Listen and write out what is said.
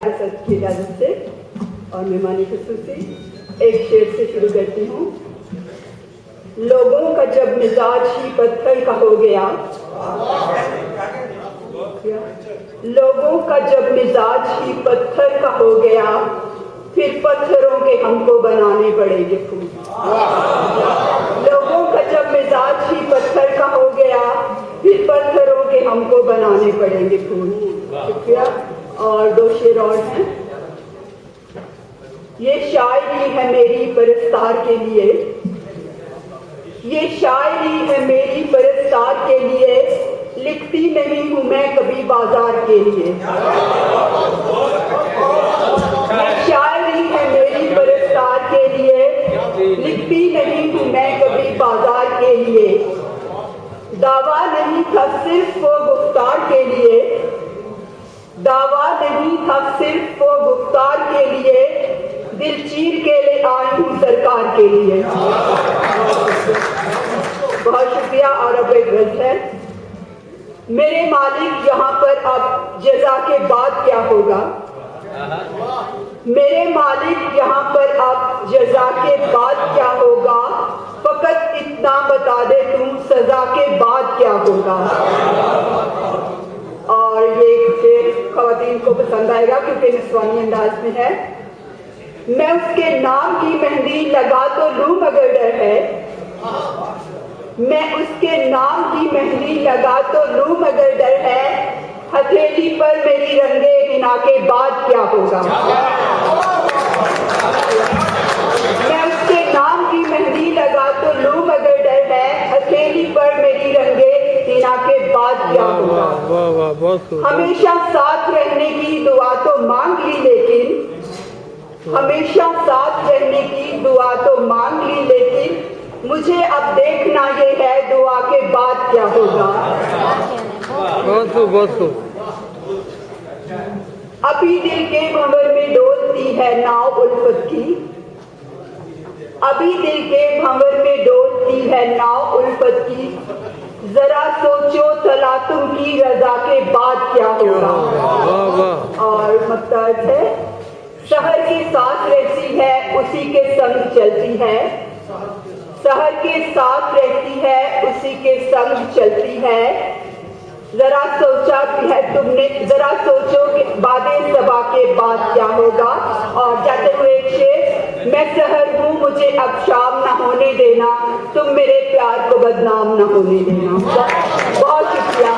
की इजाजत से और मेहमानी खुसूसी एक शेर से शुरू करती हूँ। लोगों का जब मिजाज ही पत्थर का हो गया, लोगों का जब मिजाज ही पत्थर का हो गया, फिर पत्थरों के हमको बनाने पड़ेंगे फूल। लोगों का जब मिजाज ही पत्थर का हो गया, फिर पत्थरों के हमको बनाने पड़ेंगे फूल। शुक्रिया। और दो शेर और हैं। ये शायरी है मेरी परस्तार के लिए, ये शायरी है मेरी परस्तार के लिए, लिखती नहीं हूं मैं कभी बाजार के लिए। ये शायरी है मेरी परस्तार के लिए, लिखती नहीं हूं मैं कभी बाजार के लिए। दावा नहीं था सिर्फ वो गुफ्तार के लिए, दावा नहीं था सिर्फ वो गुफ्तार के लिए, दिल चीर के ले आई हूं सरकार के लिए। बहुत शुक्रिया। और अब एक गज़ल है। मेरे मालिक यहाँ पर अब जज़ा के बाद क्या होगा, मेरे मालिक यहाँ पर अब जज़ा के बाद क्या होगा, फकत इतना बता दे तुम सजा के बाद क्या होगा। और ये शेर ख़वातीन को पसंद आएगा क्योंकि निस्वानी अंदाज में है। मैं उसके नाम की मेहंदी लगा तो लूं मगर डर है, मैं उसके नाम की मेहंदी लगा तो लूं मगर डर है, हथेली पर मेरी रंगे हिना के बाद क्या होगा। मैं उसके नाम की मेहंदी लगा तो लूं मगर डर है, हथेली पर मेरी रंगे हिना के बाद क्या होगा। हमेशा साथ रहने की दुआ तो मांग ली, लेकिन हमेशा साथ रहने की दुआ तो मांग ली, लेकिन मुझे अब देखना ये है दुआ के बाद क्या होगा। अभी दिल के भंवर में डोलती है नाव उल्फत की, अभी दिल के भंवर में डोलती है नाव उल्फत की, जरा सोचो तला तुम की रजा के बाद क्या होगा। और मतलब है, शहर की साथ रहती है उसी के संग चलती है, शहर के साथ रहती है उसी के संग चलती है, जरा सोचा भी है तुमने, जरा सोचो कि बादे सबा के बाद क्या होगा। और जाते हुए एक शेर। मैं शहर हूँ मुझे अब शाम ना होने देना, तुम मेरे प्यार को बदनाम ना होने देना। बहुत शुक्रिया।